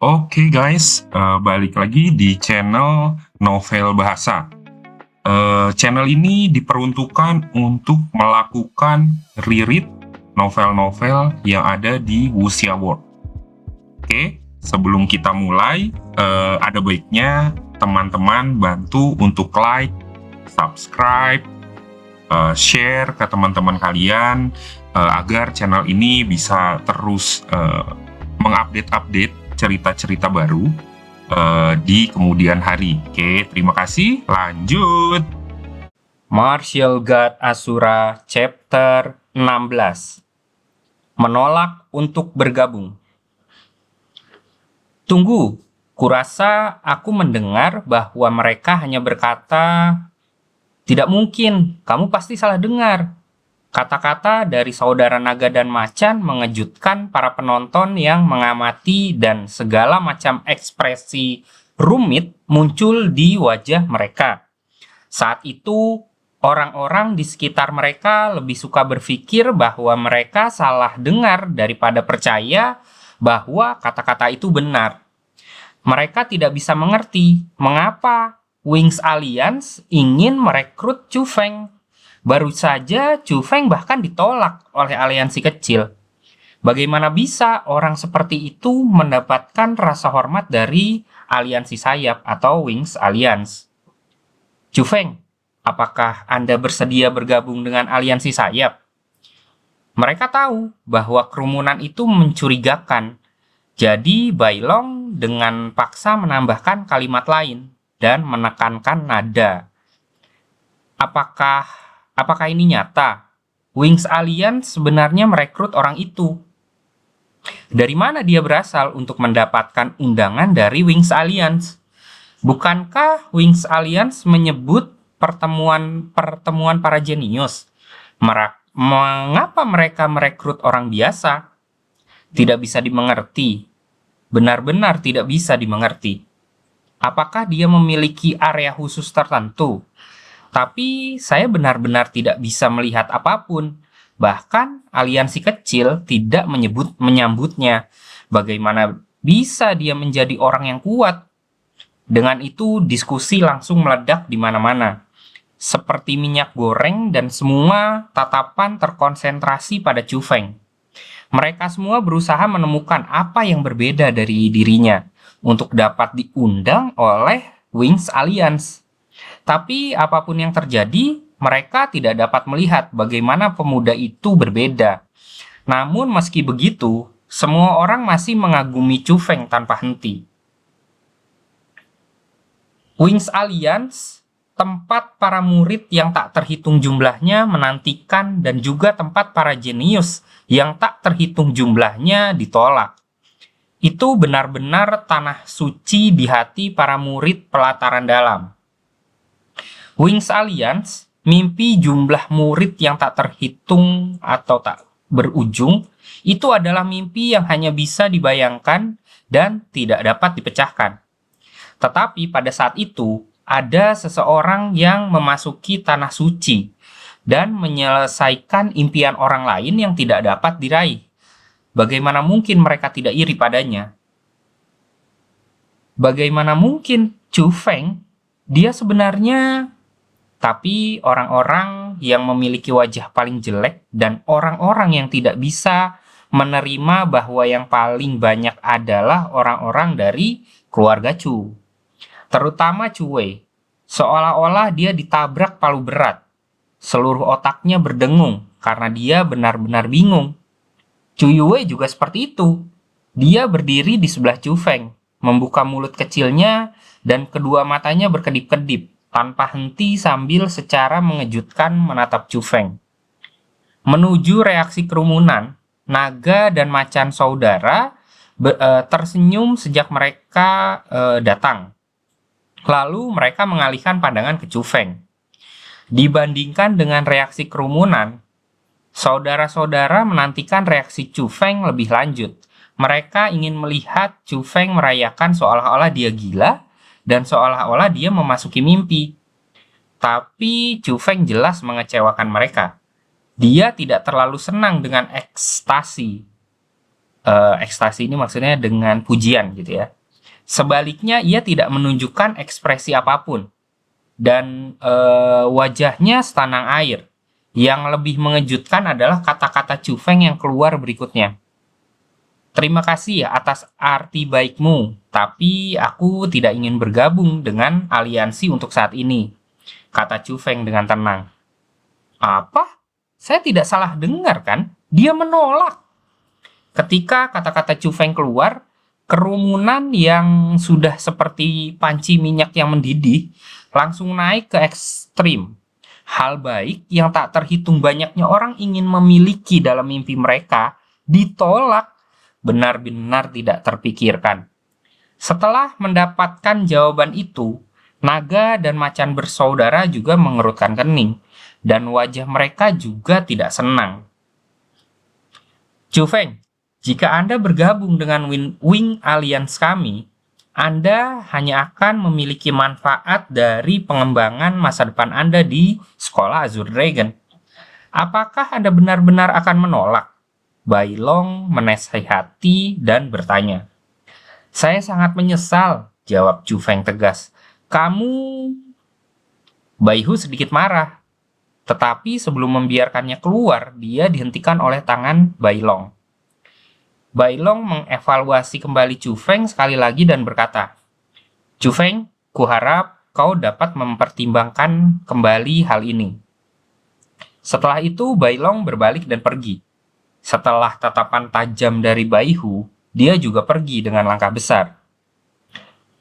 Oke guys, balik lagi di channel Novel Bahasa. Channel ini diperuntukkan untuk melakukan reread novel-novel yang ada di Wuxia World. Oke, sebelum kita mulai, ada baiknya teman-teman bantu untuk like, subscribe, share ke teman-teman kalian agar channel ini bisa terus mengupdate cerita-cerita baru di kemudian hari. Oke, terima kasih. Lanjut. Martial God Asura Chapter 16. Menolak untuk bergabung. Tunggu, kurasa aku mendengar bahwa mereka hanya berkata, "Tidak mungkin, kamu pasti salah dengar." Kata-kata dari saudara naga dan macan mengejutkan para penonton yang mengamati dan segala macam ekspresi rumit muncul di wajah mereka. Saat itu, orang-orang di sekitar mereka lebih suka berpikir bahwa mereka salah dengar daripada percaya bahwa kata-kata itu benar. Mereka tidak bisa mengerti mengapa Wings Alliance ingin merekrut Chu Feng. Baru saja Chu Feng bahkan ditolak oleh aliansi kecil. Bagaimana bisa orang seperti itu mendapatkan rasa hormat dari aliansi sayap atau Wings Alliance? Chu Feng, apakah Anda bersedia bergabung dengan aliansi sayap? Mereka tahu bahwa kerumunan itu mencurigakan. Jadi Bai Long dengan paksa menambahkan kalimat lain dan menekankan nada. Apakah ini nyata? Wings Alliance sebenarnya merekrut orang itu. Dari mana dia berasal untuk mendapatkan undangan dari Wings Alliance? Bukankah Wings Alliance menyebut pertemuan para jenius? Mengapa mereka merekrut orang biasa? Tidak bisa dimengerti. Benar-benar tidak bisa dimengerti. Apakah dia memiliki area khusus tertentu? Tapi saya benar-benar tidak bisa melihat apapun. Bahkan aliansi kecil tidak menyambutnya. Bagaimana bisa dia menjadi orang yang kuat? Dengan itu diskusi langsung meledak di mana-mana. Seperti minyak goreng dan semua tatapan terkonsentrasi pada Chu Feng. Mereka semua berusaha menemukan apa yang berbeda dari dirinya untuk dapat diundang oleh Wings Alliance. Tapi apapun yang terjadi, mereka tidak dapat melihat bagaimana pemuda itu berbeda. Namun meski begitu, semua orang masih mengagumi Chu Feng tanpa henti. Wings Alliance, tempat para murid yang tak terhitung jumlahnya menantikan dan juga tempat para jenius yang tak terhitung jumlahnya ditolak. Itu benar-benar tanah suci di hati para murid pelataran dalam. Wings Alliance, mimpi jumlah murid yang tak terhitung atau tak berujung, itu adalah mimpi yang hanya bisa dibayangkan dan tidak dapat dipecahkan. Tetapi pada saat itu, ada seseorang yang memasuki tanah suci dan menyelesaikan impian orang lain yang tidak dapat diraih. Bagaimana mungkin mereka tidak iri padanya? Bagaimana mungkin Chu Feng, dia sebenarnya... Tapi orang-orang yang memiliki wajah paling jelek dan orang-orang yang tidak bisa menerima bahwa yang paling banyak adalah orang-orang dari keluarga Chu. Terutama Chu Wei, seolah-olah dia ditabrak palu berat. Seluruh otaknya berdengung karena dia benar-benar bingung. Chu Yue juga seperti itu. Dia berdiri di sebelah Chu Feng, membuka mulut kecilnya dan kedua matanya berkedip-kedip tanpa henti sambil secara mengejutkan menatap Chu Feng. Menuju reaksi kerumunan, naga dan macan saudara tersenyum sejak mereka datang. Lalu mereka mengalihkan pandangan ke Chu Feng. Dibandingkan dengan reaksi kerumunan, saudara-saudara menantikan reaksi Chu Feng lebih lanjut. Mereka ingin melihat Chu Feng merayakan seolah-olah dia gila dan seolah-olah dia memasuki mimpi. Tapi Chu Feng jelas mengecewakan mereka. Dia tidak terlalu senang dengan ekstasi. Ekstasi ini maksudnya dengan pujian gitu ya. Sebaliknya, ia tidak menunjukkan ekspresi apapun. Dan wajahnya setanang air. Yang lebih mengejutkan adalah kata-kata Chu Feng yang keluar berikutnya. Terima kasih atas arti baikmu, tapi aku tidak ingin bergabung dengan aliansi untuk saat ini, kata Chu Feng dengan tenang. Apa? Saya tidak salah dengar kan? Dia menolak. Ketika kata-kata Chu Feng keluar, kerumunan yang sudah seperti panci minyak yang mendidih langsung naik ke ekstrim. Hal baik yang tak terhitung banyaknya orang ingin memiliki dalam mimpi mereka ditolak, benar-benar tidak terpikirkan. Setelah mendapatkan jawaban itu, naga dan macan bersaudara juga mengerutkan kening, dan wajah mereka juga tidak senang. Chu Feng, jika Anda bergabung dengan Wing Alliance kami, Anda hanya akan memiliki manfaat dari pengembangan masa depan Anda di sekolah Azure Dragon. Apakah Anda benar-benar akan menolak? Bai Long menasihati dan bertanya. Saya sangat menyesal, jawab Chu Feng tegas. Bai Hu sedikit marah, tetapi sebelum membiarkannya keluar, dia dihentikan oleh tangan Bai Long. Bai Long mengevaluasi kembali Chu Feng sekali lagi dan berkata, Chu Feng, kuharap kau dapat mempertimbangkan kembali hal ini. Setelah itu, Bai Long berbalik dan pergi. Setelah tatapan tajam dari Bai Hu, dia juga pergi dengan langkah besar.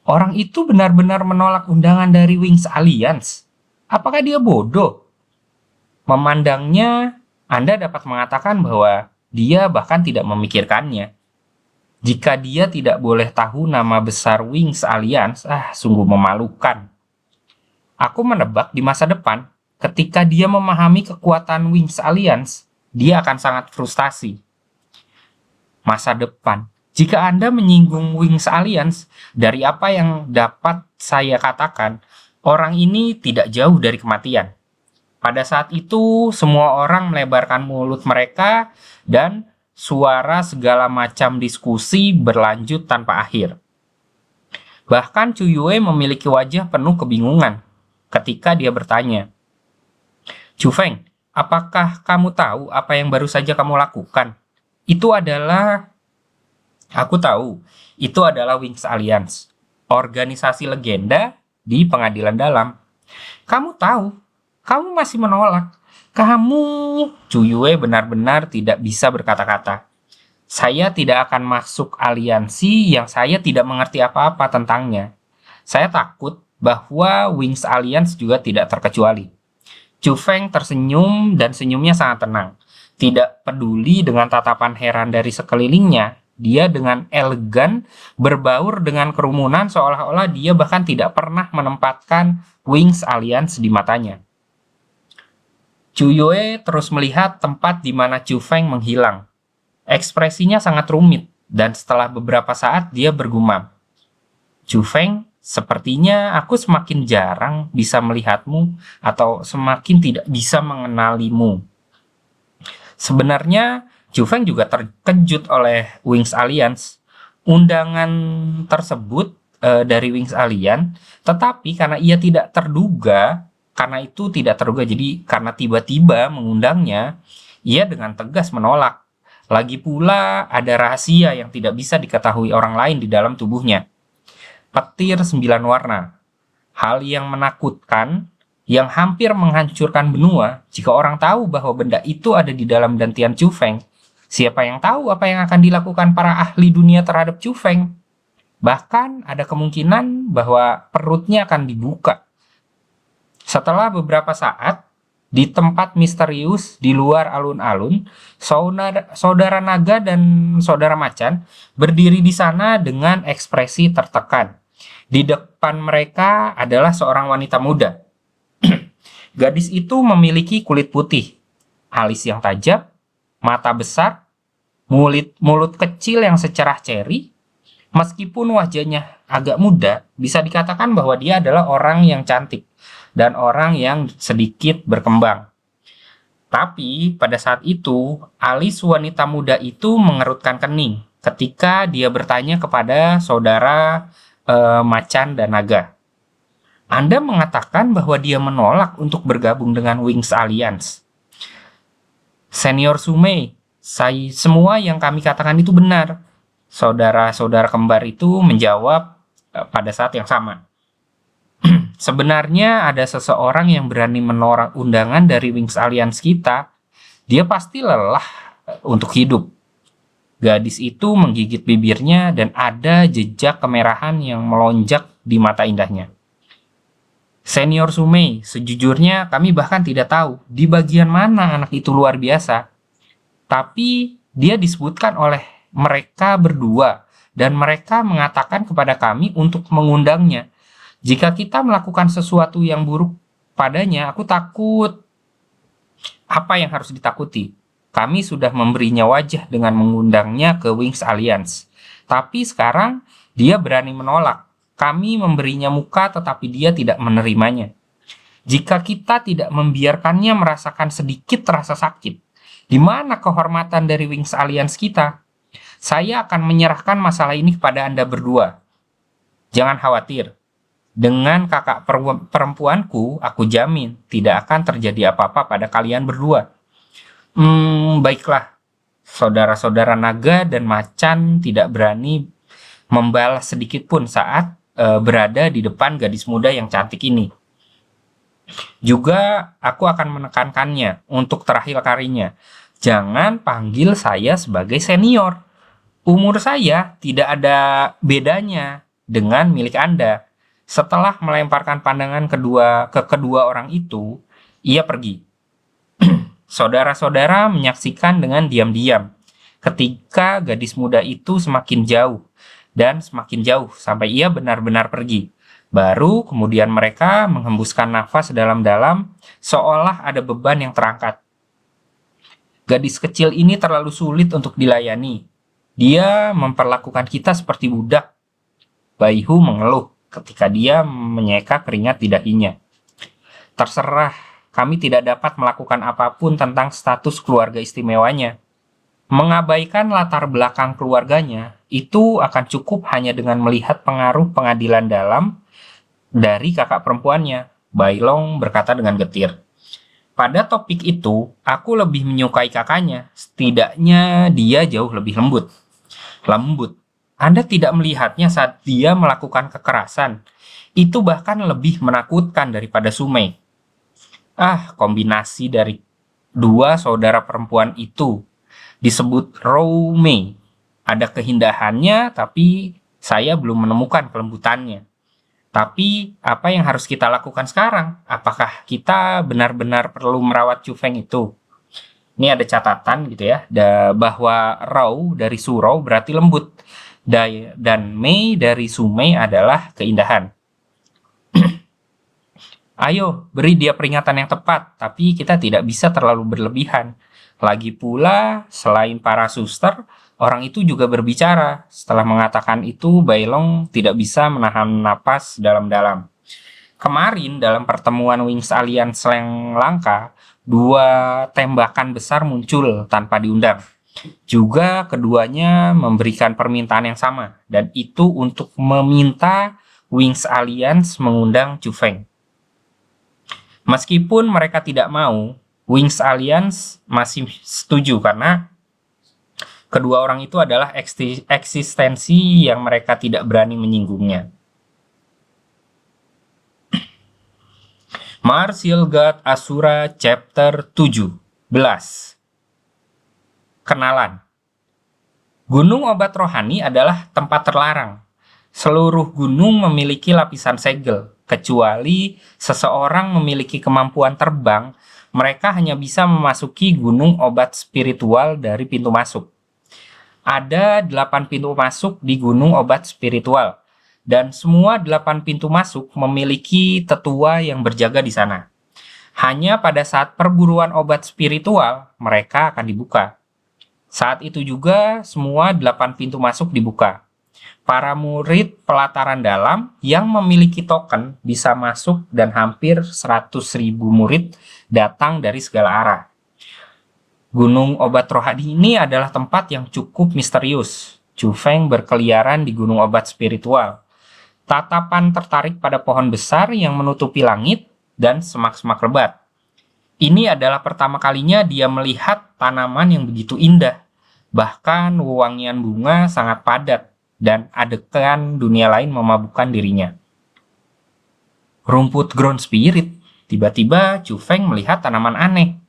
Orang itu benar-benar menolak undangan dari Wings Alliance. Apakah dia bodoh? Memandangnya, Anda dapat mengatakan bahwa dia bahkan tidak memikirkannya. Jika dia tidak boleh tahu nama besar Wings Alliance, sungguh memalukan. Aku menebak di masa depan, ketika dia memahami kekuatan Wings Alliance, dia akan sangat frustasi. Masa depan. Jika Anda menyinggung Wings Alliance, dari apa yang dapat saya katakan, orang ini tidak jauh dari kematian. Pada saat itu, semua orang melebarkan mulut mereka dan suara segala macam diskusi berlanjut tanpa akhir. Bahkan Chu Yue memiliki wajah penuh kebingungan ketika dia bertanya, Chu Feng, apakah kamu tahu apa yang baru saja kamu lakukan? Aku tahu, itu adalah Wings Alliance, organisasi legenda di pengadilan dalam. Kamu tahu, kamu masih menolak. Chu Yue benar-benar tidak bisa berkata-kata. Saya tidak akan masuk aliansi yang saya tidak mengerti apa-apa tentangnya. Saya takut bahwa Wings Alliance juga tidak terkecuali. Chu Feng tersenyum dan senyumnya sangat tenang. Tidak peduli dengan tatapan heran dari sekelilingnya, dia dengan elegan berbaur dengan kerumunan seolah-olah dia bahkan tidak pernah menempatkan Wings Alliance di matanya. Chu Yue terus melihat tempat di mana Chu Feng menghilang. Ekspresinya sangat rumit, dan setelah beberapa saat dia bergumam. Chu Feng, sepertinya aku semakin jarang bisa melihatmu atau semakin tidak bisa mengenalimu. Sebenarnya, Chu Feng juga terkejut oleh Wings Alliance. Undangan tersebut dari Wings Alliance, tetapi karena jadi karena tiba-tiba mengundangnya, ia dengan tegas menolak. Lagi pula ada rahasia yang tidak bisa diketahui orang lain di dalam tubuhnya. Petir 9 warna. Hal yang menakutkan, yang hampir menghancurkan benua, jika orang tahu bahwa benda itu ada di dalam dantian Chu Feng. Siapa yang tahu apa yang akan dilakukan para ahli dunia terhadap Chu Feng? Bahkan ada kemungkinan bahwa perutnya akan dibuka. Setelah beberapa saat, di tempat misterius di luar alun-alun, saudara naga dan saudara macan berdiri di sana dengan ekspresi tertekan. Di depan mereka adalah seorang wanita muda. Gadis itu memiliki kulit putih, alis yang tajam, mata besar, mulut kecil yang secerah ceri. Meskipun wajahnya agak muda, bisa dikatakan bahwa dia adalah orang yang cantik dan orang yang sedikit berkembang. Tapi pada saat itu, alis wanita muda itu mengerutkan kening ketika dia bertanya kepada saudara macan dan naga. Anda mengatakan bahwa dia menolak untuk bergabung dengan Wings Alliance. Senior Sumei, semua yang kami katakan itu benar. Saudara-saudara kembar itu menjawab pada saat yang sama. Sebenarnya ada seseorang yang berani menolak undangan dari Wings Alliance kita. Dia pasti lelah untuk hidup. Gadis itu menggigit bibirnya dan ada jejak kemerahan yang melonjak di mata indahnya. Senior Sumei, sejujurnya kami bahkan tidak tahu di bagian mana anak itu luar biasa. Tapi dia disebutkan oleh mereka berdua dan mereka mengatakan kepada kami untuk mengundangnya. Jika kita melakukan sesuatu yang buruk padanya, aku takut. Apa yang harus ditakuti? Kami sudah memberinya wajah dengan mengundangnya ke Wings Alliance. Tapi sekarang dia berani menolak. Kami memberinya muka tetapi dia tidak menerimanya. Jika kita tidak membiarkannya merasakan sedikit rasa sakit, di mana kehormatan dari Wings Alliance kita? Saya akan menyerahkan masalah ini kepada Anda berdua. Jangan khawatir. Dengan kakak perempuanku, aku jamin tidak akan terjadi apa-apa pada kalian berdua. Baiklah. Saudara-saudara naga dan macan tidak berani membalas sedikit pun saat berada di depan gadis muda yang cantik ini. Juga aku akan menekankannya untuk terakhir kalinya. Jangan panggil saya sebagai senior. Umur saya tidak ada bedanya dengan milik Anda. Setelah melemparkan pandangan ke kedua orang itu, ia pergi. Saudara-saudara menyaksikan dengan diam-diam ketika gadis muda itu semakin jauh dan semakin jauh sampai ia benar-benar pergi. Baru kemudian mereka menghembuskan nafas dalam-dalam seolah ada beban yang terangkat. Gadis kecil ini terlalu sulit untuk dilayani. Dia memperlakukan kita seperti budak. Baihu mengeluh ketika dia menyeka keringat di dahinya. Terserah, kami tidak dapat melakukan apapun tentang status keluarga istimewanya. Mengabaikan latar belakang keluarganya, itu akan cukup hanya dengan melihat pengaruh pengadilan dalam dari kakak perempuannya, Bailong berkata dengan getir. Pada topik itu, aku lebih menyukai kakaknya. Setidaknya dia jauh lebih lembut. Lembut. Anda tidak melihatnya saat dia melakukan kekerasan. Itu bahkan lebih menakutkan daripada Sumei. Kombinasi dari dua saudara perempuan itu disebut Roumei. Ada keindahannya, tapi saya belum menemukan kelembutannya. Tapi apa yang harus kita lakukan sekarang? Apakah kita benar-benar perlu merawat Cufeng itu? Ini ada catatan gitu ya, bahwa Rao dari Surau berarti lembut, dan Mei dari Sumei adalah keindahan. Ayo, beri dia peringatan yang tepat, tapi kita tidak bisa terlalu berlebihan. Lagi pula, selain para suster, orang itu juga berbicara. Setelah mengatakan itu, Bailong tidak bisa menahan napas dalam-dalam. Kemarin, dalam pertemuan Wings Alliance yang langka, 2 tembakan besar muncul tanpa diundang. Juga keduanya memberikan permintaan yang sama, dan itu untuk meminta Wings Alliance mengundang Cufeng. Meskipun mereka tidak mau, Wings Alliance masih setuju karena kedua orang itu adalah eksistensi yang mereka tidak berani menyinggungnya. Martial God Asura Chapter 17. Kenalan. Gunung Obat Rohani adalah tempat terlarang. Seluruh gunung memiliki lapisan segel. Kecuali seseorang memiliki kemampuan terbang, mereka hanya bisa memasuki gunung obat spiritual dari pintu masuk. Ada 8 pintu masuk di gunung obat spiritual, dan semua 8 pintu masuk memiliki tetua yang berjaga di sana. Hanya pada saat perburuan obat spiritual, mereka akan dibuka. Saat itu juga semua 8 pintu masuk dibuka. Para murid pelataran dalam yang memiliki token bisa masuk dan hampir 100.000 murid datang dari segala arah. Gunung Obat Rohani ini adalah tempat yang cukup misterius. Chu Feng berkeliaran di gunung obat spiritual. Tatapan tertarik pada pohon besar yang menutupi langit dan semak-semak lebat. Ini adalah pertama kalinya dia melihat tanaman yang begitu indah. Bahkan wewangian bunga sangat padat dan adegan dunia lain memabukkan dirinya. Rumput ground spirit. Tiba-tiba Chu Feng melihat tanaman aneh.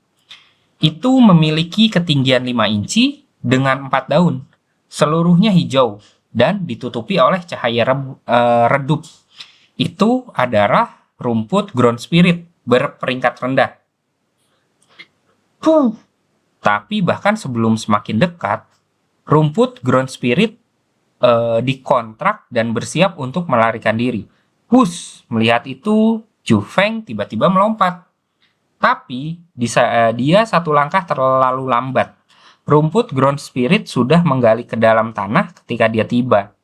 Itu memiliki ketinggian 5 inci dengan 4 daun. Seluruhnya hijau dan ditutupi oleh cahaya redup. Itu adalah rumput ground spirit berperingkat rendah. Tapi bahkan sebelum semakin dekat, rumput ground spirit dikontrak dan bersiap untuk melarikan diri. Melihat itu, Chu Feng tiba-tiba melompat. Tapi dia satu langkah terlalu lambat. Rumput ground spirit sudah menggali ke dalam tanah ketika dia tiba.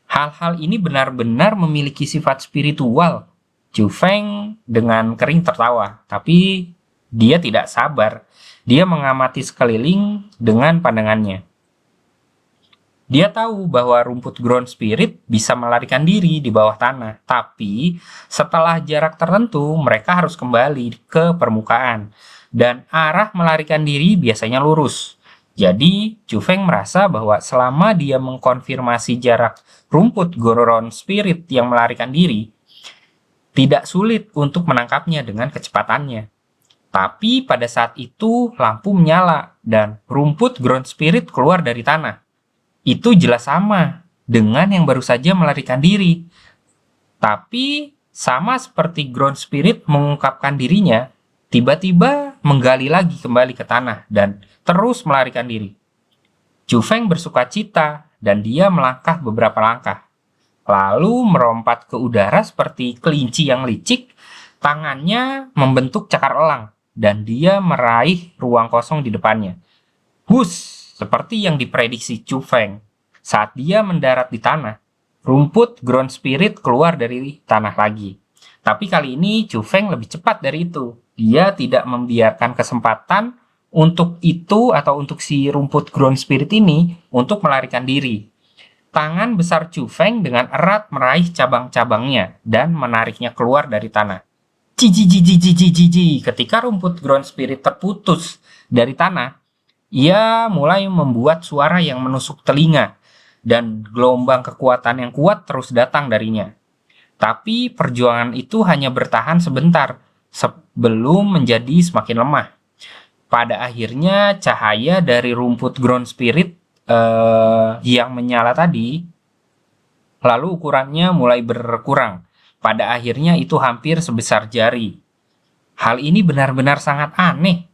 Hal-hal ini benar-benar memiliki sifat spiritual. Chu Feng dengan kering tertawa, tapi dia tidak sabar. Dia mengamati sekeliling dengan pandangannya. Dia tahu bahwa rumput ground spirit bisa melarikan diri di bawah tanah, tapi setelah jarak tertentu mereka harus kembali ke permukaan, dan arah melarikan diri biasanya lurus. Jadi, Chu Feng merasa bahwa selama dia mengkonfirmasi jarak rumput ground spirit yang melarikan diri, tidak sulit untuk menangkapnya dengan kecepatannya. Tapi pada saat itu lampu menyala dan rumput ground spirit keluar dari tanah. Itu jelas sama dengan yang baru saja melarikan diri. Tapi sama seperti ground spirit mengungkapkan dirinya, tiba-tiba menggali lagi kembali ke tanah dan terus melarikan diri. Chu Feng bersukacita dan dia melangkah beberapa langkah. Lalu merompat ke udara seperti kelinci yang licik, tangannya membentuk cakar elang. Dan dia meraih ruang kosong di depannya. Seperti yang diprediksi Chu Feng. Saat dia mendarat di tanah, rumput ground spirit keluar dari tanah lagi. Tapi kali ini Chu Feng lebih cepat dari itu. Dia tidak membiarkan kesempatan untuk itu atau untuk si rumput ground spirit ini untuk melarikan diri. Tangan besar Chu Feng dengan erat meraih cabang-cabangnya dan menariknya keluar dari tanah. Ketika rumput ground spirit terputus dari tanah, ia mulai membuat suara yang menusuk telinga dan gelombang kekuatan yang kuat terus datang darinya. Tapi perjuangan itu hanya bertahan sebentar sebelum menjadi semakin lemah. Pada akhirnya cahaya dari rumput ground spirit yang menyala tadi, lalu ukurannya mulai berkurang. Pada akhirnya itu hampir sebesar jari. Hal ini benar-benar sangat aneh.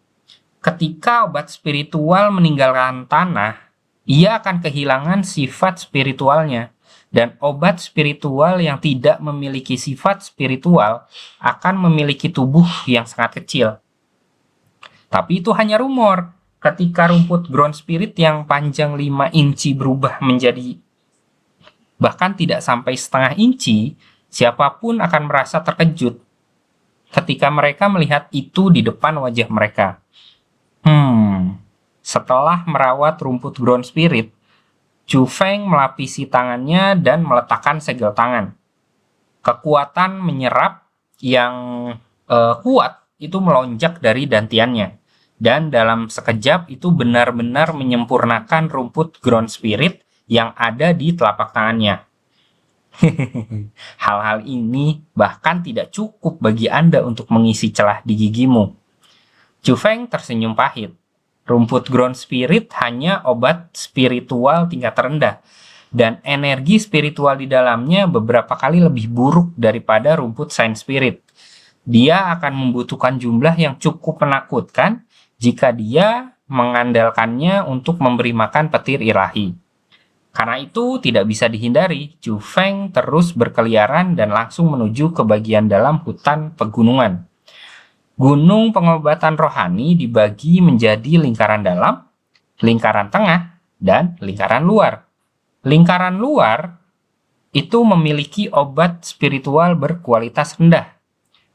Ketika obat spiritual meninggalkan tanah, ia akan kehilangan sifat spiritualnya. Dan obat spiritual yang tidak memiliki sifat spiritual akan memiliki tubuh yang sangat kecil. Tapi itu hanya rumor. Ketika rumput ground spirit yang panjang 5 inci berubah menjadi bahkan tidak sampai setengah inci, siapapun akan merasa terkejut ketika mereka melihat itu di depan wajah mereka. Setelah merawat rumput ground spirit, Chu Feng melapisi tangannya dan meletakkan segel tangan. Kekuatan menyerap yang kuat itu melonjak dari dantiannya. Dan dalam sekejap itu benar-benar menyempurnakan rumput ground spirit yang ada di telapak tangannya. Hal-hal ini bahkan tidak cukup bagi Anda untuk mengisi celah di gigimu. Chu Feng tersenyum pahit. Rumput ground spirit hanya obat spiritual tingkat rendah, dan energi spiritual di dalamnya beberapa kali lebih buruk daripada rumput Saint Spirit. Dia akan membutuhkan jumlah yang cukup menakutkan jika dia mengandalkannya untuk memberi makan petir ilahi. Karena itu tidak bisa dihindari, Chu Feng terus berkeliaran dan langsung menuju ke bagian dalam hutan pegunungan. Gunung pengobatan rohani dibagi menjadi lingkaran dalam, lingkaran tengah, dan lingkaran luar. Lingkaran luar itu memiliki obat spiritual berkualitas rendah.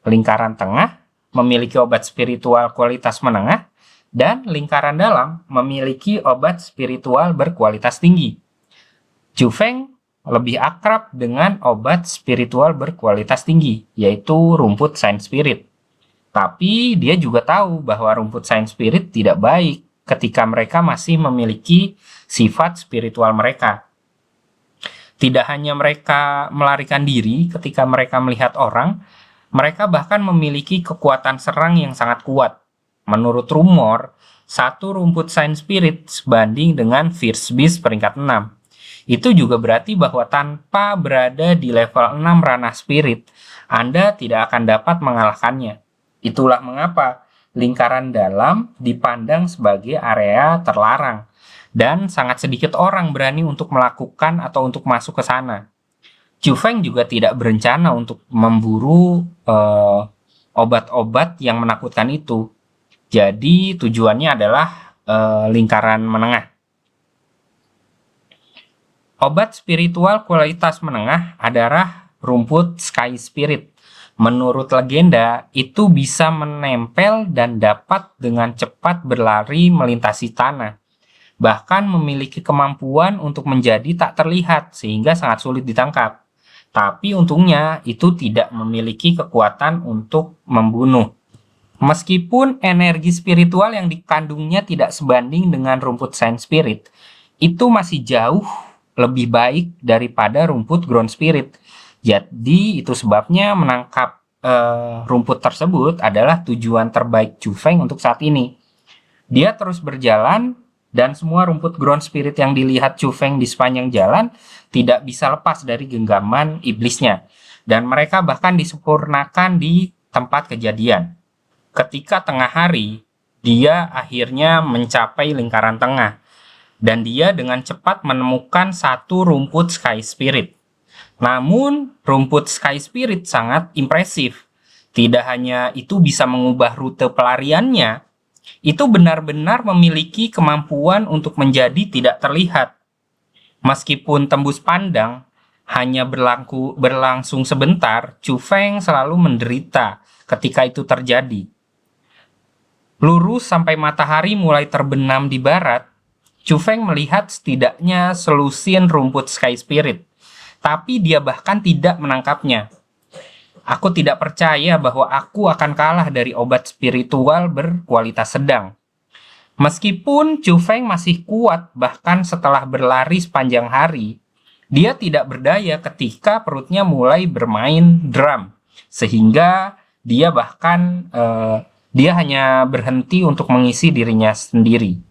Lingkaran tengah memiliki obat spiritual kualitas menengah, dan lingkaran dalam memiliki obat spiritual berkualitas tinggi. Chu Feng lebih akrab dengan obat spiritual berkualitas tinggi, yaitu rumput Saint Spirit. Tapi dia juga tahu bahwa rumput Saint Spirit tidak baik ketika mereka masih memiliki sifat spiritual mereka. Tidak hanya mereka melarikan diri ketika mereka melihat orang, mereka bahkan memiliki kekuatan serang yang sangat kuat. Menurut rumor, satu rumput Saint Spirit sebanding dengan Fierce Beast peringkat 6. Itu juga berarti bahwa tanpa berada di level 6 ranah spirit, Anda tidak akan dapat mengalahkannya. Itulah mengapa lingkaran dalam dipandang sebagai area terlarang, dan sangat sedikit orang berani untuk melakukan atau untuk masuk ke sana. Chu Feng juga tidak berencana untuk memburu obat-obat yang menakutkan itu. Jadi tujuannya adalah lingkaran menengah. Obat spiritual kualitas menengah adalah rumput Sky Spirit. Menurut legenda, itu bisa menempel dan dapat dengan cepat berlari melintasi tanah. Bahkan memiliki kemampuan untuk menjadi tak terlihat sehingga sangat sulit ditangkap. Tapi untungnya itu tidak memiliki kekuatan untuk membunuh. Meskipun energi spiritual yang dikandungnya tidak sebanding dengan rumput Saint Spirit, itu masih jauh lebih baik daripada rumput Ground Spirit. Jadi itu sebabnya menangkap rumput tersebut adalah tujuan terbaik Chu Feng untuk saat ini. Dia terus berjalan dan semua rumput Ground Spirit yang dilihat Chu Feng di sepanjang jalan tidak bisa lepas dari genggaman iblisnya. Dan mereka bahkan disempurnakan di tempat kejadian. Ketika tengah hari, dia akhirnya mencapai lingkaran tengah. Dan dia dengan cepat menemukan satu rumput Sky Spirit. Namun, rumput Sky Spirit sangat impresif. Tidak hanya itu bisa mengubah rute pelariannya, itu benar-benar memiliki kemampuan untuk menjadi tidak terlihat. Meskipun tembus pandang hanya berlangsung sebentar, Chu Feng selalu menderita ketika itu terjadi. Lurus sampai matahari mulai terbenam di barat, Chu Feng melihat setidaknya selusin rumput Sky Spirit, tapi dia bahkan tidak menangkapnya. Aku tidak percaya bahwa aku akan kalah dari obat spiritual berkualitas sedang. Meskipun Chu Feng masih kuat bahkan setelah berlari sepanjang hari, dia tidak berdaya ketika perutnya mulai bermain drum, sehingga dia bahkan dia hanya berhenti untuk mengisi dirinya sendiri.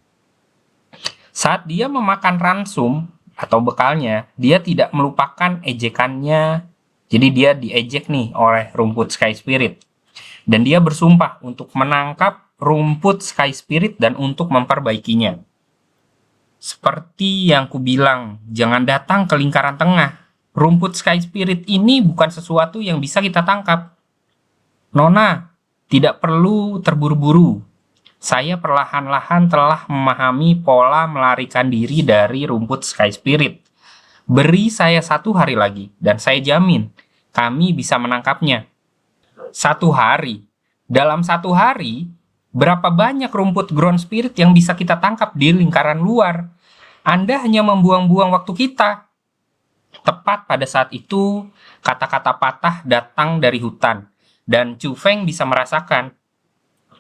Saat dia memakan ransum atau bekalnya, dia tidak melupakan ejekannya. Jadi dia diejek nih oleh rumput Sky Spirit. Dan dia bersumpah untuk menangkap rumput Sky Spirit dan untuk memperbaikinya. Seperti yang kubilang, jangan datang ke lingkaran tengah. Rumput Sky Spirit ini bukan sesuatu yang bisa kita tangkap. Nona, tidak perlu terburu-buru. Saya perlahan-lahan telah memahami pola melarikan diri dari rumput Sky Spirit. Beri saya 1 hari lagi, dan saya jamin kami bisa menangkapnya. 1 hari? Dalam 1 hari, berapa banyak rumput Ground Spirit yang bisa kita tangkap di lingkaran luar? Anda hanya membuang-buang waktu kita. Tepat pada saat itu, kata-kata patah datang dari hutan, dan Chu Feng bisa merasakan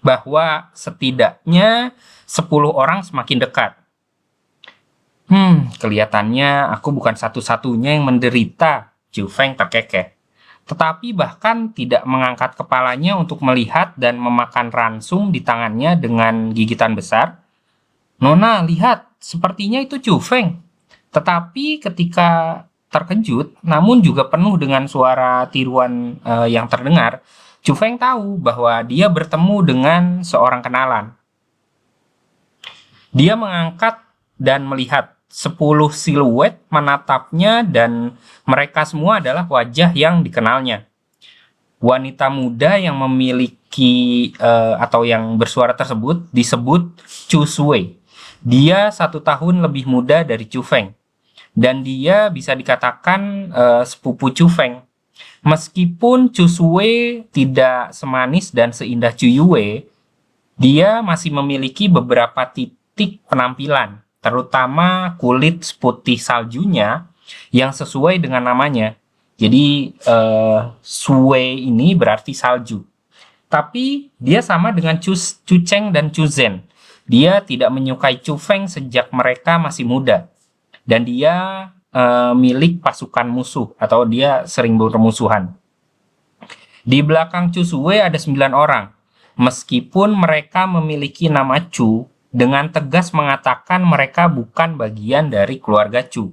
bahwa setidaknya 10 orang semakin dekat. Kelihatannya aku bukan satu-satunya yang menderita, Chu Feng terkekeh. Tetapi bahkan tidak mengangkat kepalanya untuk melihat dan memakan ransum di tangannya dengan gigitan besar. Nona, lihat, sepertinya itu Chu Feng. Tetapi ketika terkejut, namun juga penuh dengan suara tiruan yang terdengar, Chu Feng tahu bahwa dia bertemu dengan seorang kenalan. Dia mengangkat dan melihat 10 siluet menatapnya dan mereka semua adalah wajah yang dikenalnya. Wanita muda yang memiliki atau yang bersuara tersebut disebut Chu Sui. Dia 1 tahun lebih muda dari Chu Feng. Dan dia bisa dikatakan sepupu Chu Feng. Meskipun Chu Sui tidak semanis dan seindah Chu Yue, dia masih memiliki beberapa titik penampilan, terutama kulit putih saljunya yang sesuai dengan namanya. Jadi Sui ini berarti salju. Tapi dia sama dengan Chu Cheng dan Chu Zhen. Dia tidak menyukai Chu Feng sejak mereka masih muda. Dan dia milik pasukan musuh atau dia sering bermusuhan. Di belakang Chu Sui ada 9 orang. Meskipun mereka memiliki nama Chu, dengan tegas mengatakan mereka bukan bagian dari keluarga Chu.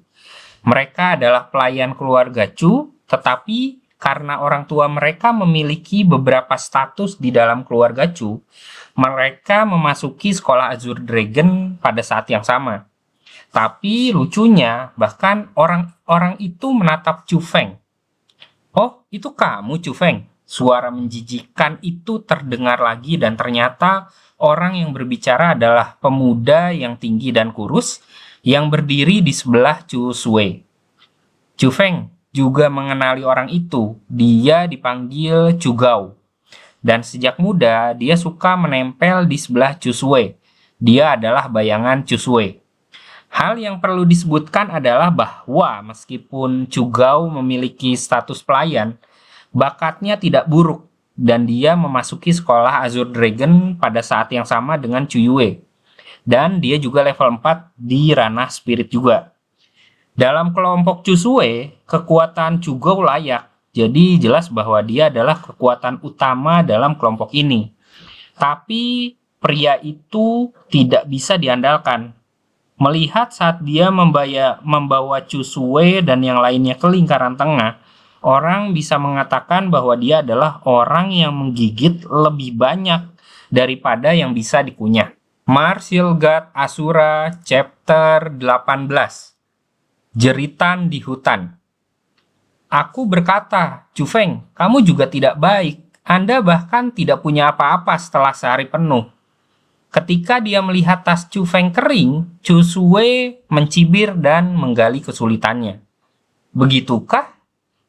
Mereka adalah pelayan keluarga Chu, tetapi karena orang tua mereka memiliki beberapa status di dalam keluarga Chu, mereka memasuki sekolah Azure Dragon pada saat yang sama. Tapi lucunya, bahkan orang-orang itu menatap Chu Feng. "Oh, itu kamu, Chu Feng?" Suara menjijikkan itu terdengar lagi dan ternyata orang yang berbicara adalah pemuda yang tinggi dan kurus yang berdiri di sebelah Chu Sui. Chu Feng juga mengenali orang itu. Dia dipanggil Chu Gao. Dan sejak muda dia suka menempel di sebelah Chu Sui. Dia adalah bayangan Chu Sui. Hal yang perlu disebutkan adalah bahwa meskipun Chu Gao memiliki status pelayan, bakatnya tidak buruk dan dia memasuki sekolah Azure Dragon pada saat yang sama dengan Chu Yue. Dan dia juga level 4 di ranah spirit juga. Dalam kelompok Chu Sui, kekuatan Chu Gao layak. Jadi jelas bahwa dia adalah kekuatan utama dalam kelompok ini. Tapi pria itu tidak bisa diandalkan. Melihat saat dia membawa Chu Sui dan yang lainnya ke lingkaran tengah, orang bisa mengatakan bahwa dia adalah orang yang menggigit lebih banyak daripada yang bisa dikunyah. Martial God Asura chapter 18. Jeritan di hutan. Aku berkata, "Chu Feng, kamu juga tidak baik. Anda bahkan tidak punya apa-apa setelah sehari penuh." Ketika dia melihat tas Chu Feng kering, Chu Sui mencibir dan menggali kesulitannya. "Begitukah?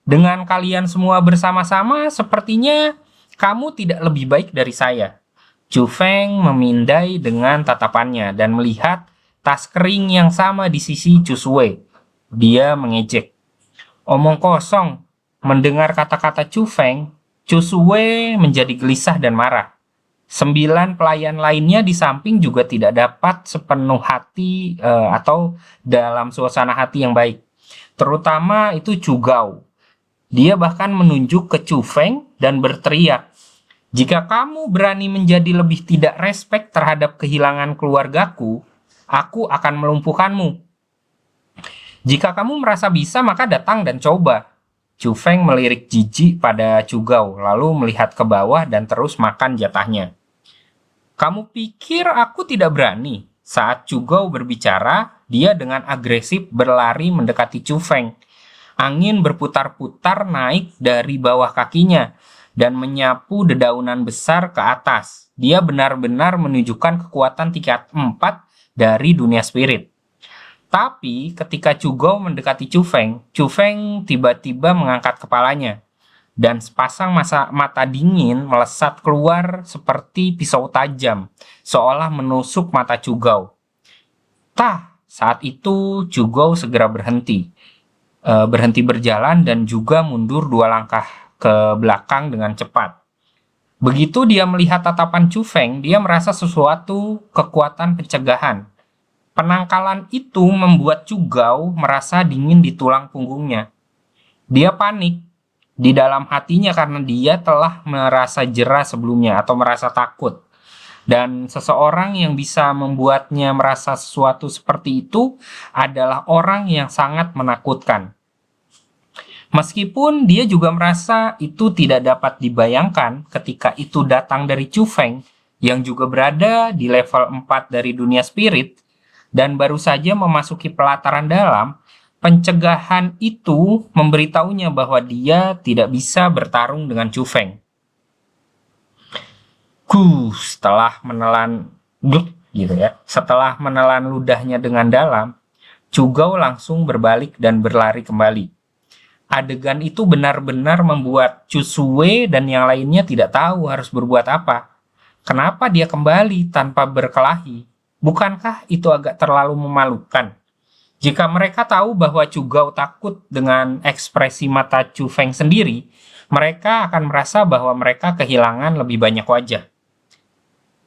Dengan kalian semua bersama-sama, sepertinya kamu tidak lebih baik dari saya." Chu Feng memindai dengan tatapannya dan melihat tas kering yang sama di sisi Chu Sui. Dia mengejek. "Omong kosong." Mendengar kata-kata Chu Feng, Chu Sui menjadi gelisah dan marah. 9 pelayan lainnya di samping juga tidak dapat sepenuh hati atau dalam suasana hati yang baik. Terutama itu Chu Gao. Dia bahkan menunjuk ke Chu Feng dan berteriak, "Jika kamu berani menjadi lebih tidak respek terhadap kehilangan keluargaku, aku akan melumpuhkanmu. Jika kamu merasa bisa, maka datang dan coba." Chu Feng melirik jijik pada Chu Gao, lalu melihat ke bawah dan terus makan jatahnya. "Kamu pikir aku tidak berani?" Saat Chu Gao berbicara, dia dengan agresif berlari mendekati Chu Feng. Angin berputar-putar naik dari bawah kakinya dan menyapu dedaunan besar ke atas. Dia benar-benar menunjukkan kekuatan tingkat 4 dari dunia spirit. Tapi ketika Chu Gao mendekati Chu Feng tiba-tiba mengangkat kepalanya. Dan sepasang mata dingin melesat keluar seperti pisau tajam, seolah menusuk mata Chu Gao. Saat itu Chu Gao segera berhenti berjalan dan juga mundur 2 langkah ke belakang dengan cepat. Begitu dia melihat tatapan Chu Feng, dia merasa sesuatu kekuatan pencegahan. Penangkalan itu membuat Chu Gao merasa dingin di tulang punggungnya. Dia panik di dalam hatinya karena dia telah merasa jera sebelumnya atau merasa takut. Dan seseorang yang bisa membuatnya merasa sesuatu seperti itu adalah orang yang sangat menakutkan. Meskipun dia juga merasa itu tidak dapat dibayangkan ketika itu datang dari Chu Feng yang juga berada di level 4 dari dunia spirit dan baru saja memasuki pelataran dalam, pencegahan itu memberitahunya bahwa dia tidak bisa bertarung dengan Chu Feng. Setelah menelan ludahnya dengan dalam, Chu Gao langsung berbalik dan berlari kembali. Adegan itu benar-benar membuat Chu Sui dan yang lainnya tidak tahu harus berbuat apa. Kenapa dia kembali tanpa berkelahi? Bukankah itu agak terlalu memalukan? Jika mereka tahu bahwa Chu Gao takut dengan ekspresi mata Chu Feng sendiri, mereka akan merasa bahwa mereka kehilangan lebih banyak wajah.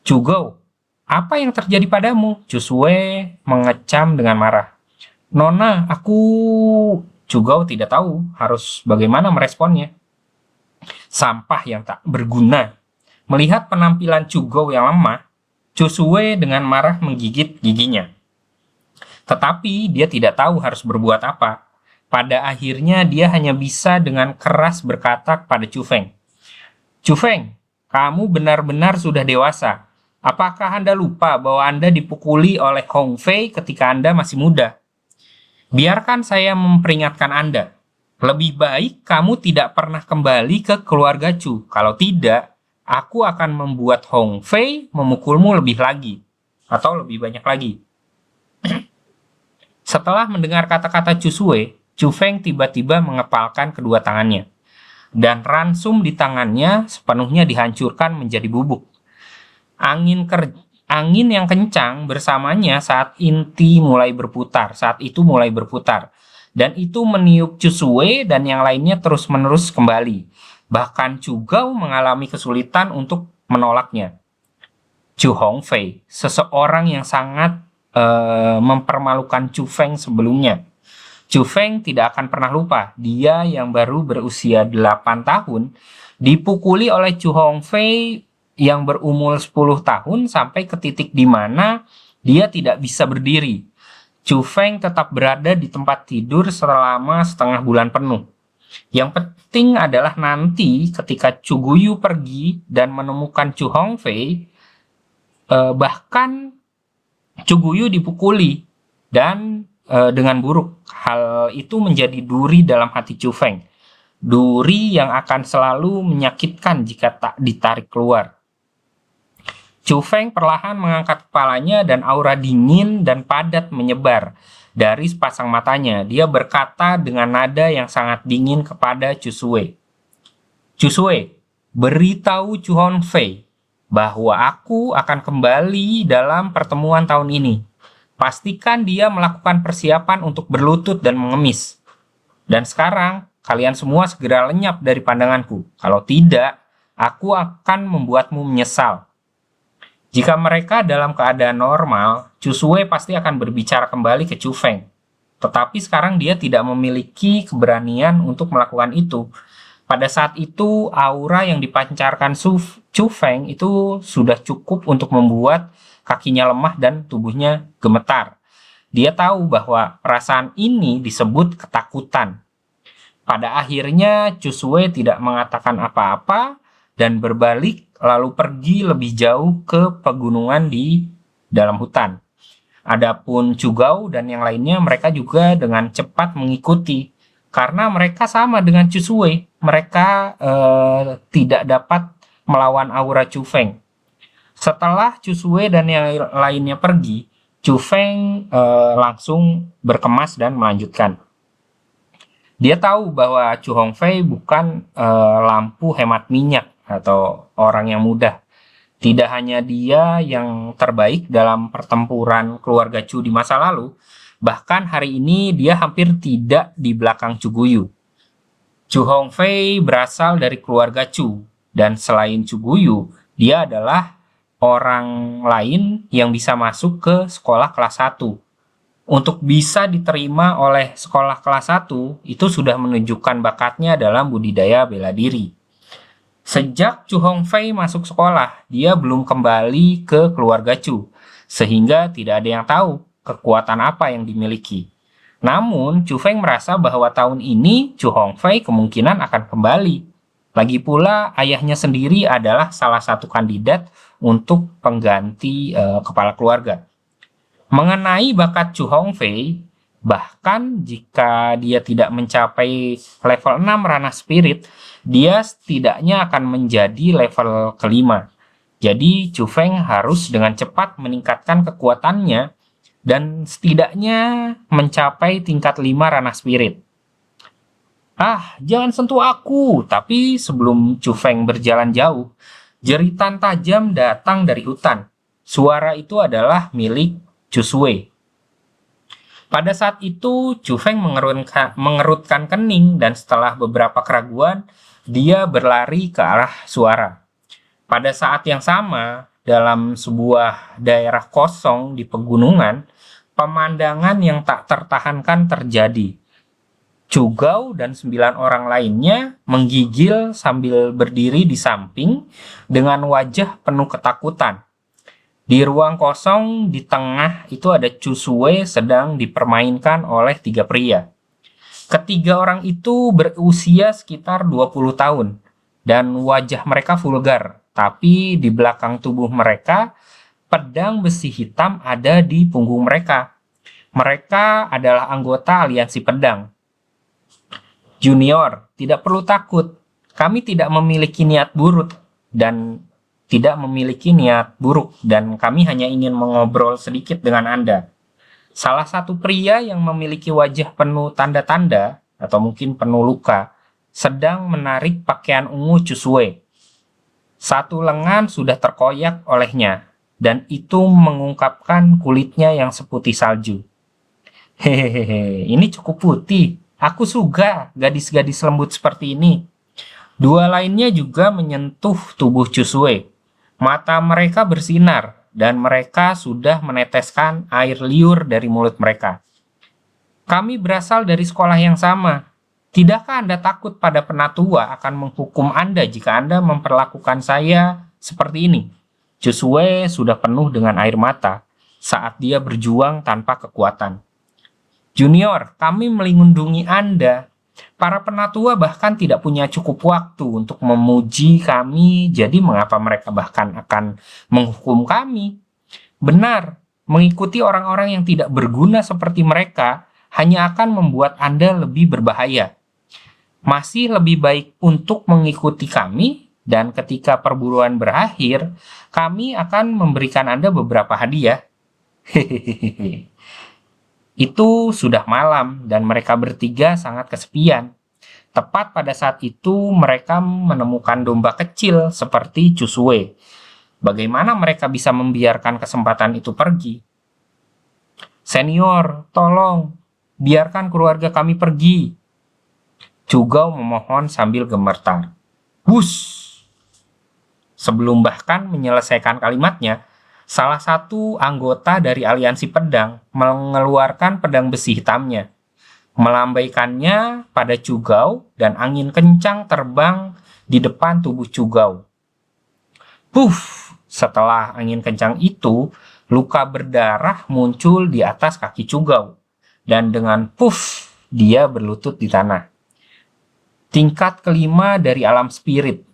Chu Gao, apa yang terjadi padamu? Chu Sui mengecam dengan marah. Nona, Chu Gao tidak tahu harus bagaimana meresponnya. Sampah yang tak berguna. Melihat penampilan Chu Gao yang lemah, Chu Sui dengan marah menggigit giginya. Tetapi dia tidak tahu harus berbuat apa. Pada akhirnya dia hanya bisa dengan keras berkata kepada Chu Feng. Chu Feng, kamu benar-benar sudah dewasa. Apakah Anda lupa bahwa Anda dipukuli oleh Hong Fei ketika Anda masih muda? Biarkan saya memperingatkan Anda. Lebih baik kamu tidak pernah kembali ke keluarga Chu. Kalau tidak, aku akan membuat Hong Fei memukulmu lebih lagi. Atau lebih banyak lagi. Setelah mendengar kata-kata Chu Sui, Chu Feng tiba-tiba mengepalkan kedua tangannya. Dan ransum di tangannya sepenuhnya dihancurkan menjadi bubuk. Angin yang kencang bersamanya saat itu mulai berputar. Dan itu meniup Chu Sui dan yang lainnya terus-menerus kembali. Bahkan Chu Gao mengalami kesulitan untuk menolaknya. Chu Hongfei, seseorang yang sangat mempermalukan Chu Feng sebelumnya. Chu Feng tidak akan pernah lupa, dia yang baru berusia 8 tahun dipukuli oleh Chu Hongfei yang berumur 10 tahun sampai ke titik di mana dia tidak bisa berdiri. Chu Feng tetap berada di tempat tidur selama setengah bulan penuh. Yang penting adalah nanti ketika Chu Guyu pergi dan menemukan Chu Hongfei, bahkan Chu Guyu dipukuli dan dengan buruk. Hal itu menjadi duri dalam hati Chu Feng. Duri yang akan selalu menyakitkan jika tak ditarik keluar. Chu Feng perlahan mengangkat kepalanya dan aura dingin dan padat menyebar dari sepasang matanya. Dia berkata dengan nada yang sangat dingin kepada Chu Sui. Chu Sui, beritahu Chu Hongfei bahwa aku akan kembali dalam pertemuan tahun ini. Pastikan dia melakukan persiapan untuk berlutut dan mengemis. Dan sekarang, kalian semua segera lenyap dari pandanganku. Kalau tidak, aku akan membuatmu menyesal. Jika mereka dalam keadaan normal, Chu Sui pasti akan berbicara kembali ke Chu Feng. Tetapi sekarang dia tidak memiliki keberanian untuk melakukan itu. Pada saat itu, aura yang dipancarkan Chu Feng itu sudah cukup untuk membuat kakinya lemah dan tubuhnya gemetar. Dia tahu bahwa perasaan ini disebut ketakutan. Pada akhirnya, Chu Sui tidak mengatakan apa-apa dan berbalik lalu pergi lebih jauh ke pegunungan di dalam hutan. Adapun Chu Gao dan yang lainnya mereka juga dengan cepat mengikuti. Karena mereka sama dengan Chu Sui, mereka tidak dapat melawan aura Chu Feng. Setelah Chu Sui dan yang lainnya pergi, Chu Feng langsung berkemas dan melanjutkan. Dia tahu bahwa Chu Hongfei bukan lampu hemat minyak atau orang yang mudah. Tidak hanya dia yang terbaik dalam pertempuran keluarga Chu di masa lalu, bahkan hari ini dia hampir tidak di belakang Chu Guyu. Chu Hongfei berasal dari keluarga Chu, dan selain Chu Guyu, dia adalah orang lain yang bisa masuk ke sekolah kelas 1. Untuk bisa diterima oleh sekolah kelas 1, itu sudah menunjukkan bakatnya dalam budidaya bela diri. Sejak Chu Hongfei masuk sekolah, dia belum kembali ke keluarga Chu, sehingga tidak ada yang tahu kekuatan apa yang dimiliki. Namun, Chu Feng merasa bahwa tahun ini Chu Hongfei kemungkinan akan kembali. Lagi pula, ayahnya sendiri adalah salah satu kandidat untuk pengganti kepala keluarga. Mengenai bakat Chu Hongfei, bahkan jika dia tidak mencapai level 6 ranah spirit, dia setidaknya akan menjadi level kelima. Jadi Chu Feng harus dengan cepat meningkatkan kekuatannya dan setidaknya mencapai tingkat 5 ranah spirit. Jangan sentuh aku. Tapi sebelum Chu Feng berjalan jauh, jeritan tajam datang dari hutan. Suara itu adalah milik Chu Sui. Pada saat itu, Chu Feng mengerutkan kening dan setelah beberapa keraguan, dia berlari ke arah suara. Pada saat yang sama, dalam sebuah daerah kosong di pegunungan, pemandangan yang tak tertahankan terjadi. Chu Gao dan 9 orang lainnya menggigil sambil berdiri di samping dengan wajah penuh ketakutan. Di ruang kosong di tengah itu ada Chu Sui sedang dipermainkan oleh 3 pria. Ketiga orang itu berusia sekitar 20 tahun dan wajah mereka vulgar, tapi di belakang tubuh mereka pedang besi hitam ada di punggung mereka. Mereka adalah anggota aliansi pedang. Junior, tidak perlu takut. Kami tidak memiliki niat buruk dan kami hanya ingin mengobrol sedikit dengan Anda. Salah satu pria yang memiliki wajah penuh tanda-tanda atau mungkin penuh luka sedang menarik pakaian ungu Chu Sui. Satu lengan sudah terkoyak olehnya dan itu mengungkapkan kulitnya yang seputih salju. Hehehe, ini cukup putih. Aku suka gadis-gadis lembut seperti ini. 2 lainnya juga menyentuh tubuh Chu Sui. Mata mereka bersinar, dan mereka sudah meneteskan air liur dari mulut mereka. Kami berasal dari sekolah yang sama. Tidakkah Anda takut pada penatua akan menghukum Anda jika Anda memperlakukan saya seperti ini? Chu Sui sudah penuh dengan air mata saat dia berjuang tanpa kekuatan. Junior, kami melindungi Anda. Para penatua bahkan tidak punya cukup waktu untuk memuji kami, jadi mengapa mereka bahkan akan menghukum kami? Benar, mengikuti orang-orang yang tidak berguna seperti mereka hanya akan membuat Anda lebih berbahaya. Masih lebih baik untuk mengikuti kami, dan ketika perburuan berakhir, kami akan memberikan Anda beberapa hadiah. Hehehe. Itu sudah malam dan mereka bertiga sangat kesepian. Tepat pada saat itu mereka menemukan domba kecil seperti Chu Sui. Bagaimana mereka bisa membiarkan kesempatan itu pergi? Senior, tolong, biarkan keluarga kami pergi. Chu Gao memohon sambil gemetar. Wush! Sebelum bahkan menyelesaikan kalimatnya, salah satu anggota dari aliansi pedang mengeluarkan pedang besi hitamnya, melambaikannya pada Chu Gao dan angin kencang terbang di depan tubuh Chu Gao. Puff! Setelah angin kencang itu, luka berdarah muncul di atas kaki Chu Gao dan dengan puff dia berlutut di tanah. Tingkat kelima dari alam spirit.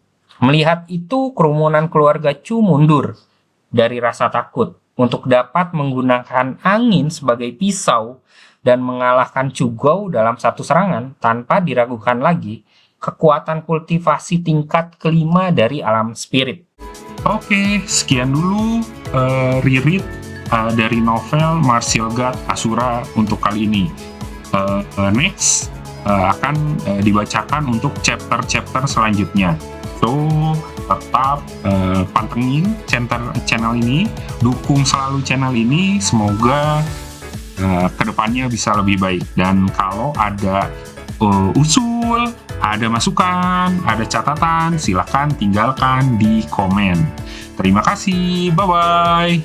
Melihat itu, kerumunan keluarga Chu mundur dari rasa takut untuk dapat menggunakan angin sebagai pisau dan mengalahkan Chu Gao dalam satu serangan tanpa diragukan lagi kekuatan kultivasi tingkat kelima dari alam spirit. Oke, sekian dulu reread dari novel Martial God Asura untuk kali ini. Next akan dibacakan untuk chapter-chapter selanjutnya. So, tetap pantengin channel ini, dukung selalu channel ini, semoga kedepannya bisa lebih baik. Dan kalau ada usul, ada masukan, ada catatan, silahkan tinggalkan di komen. Terima kasih, bye-bye.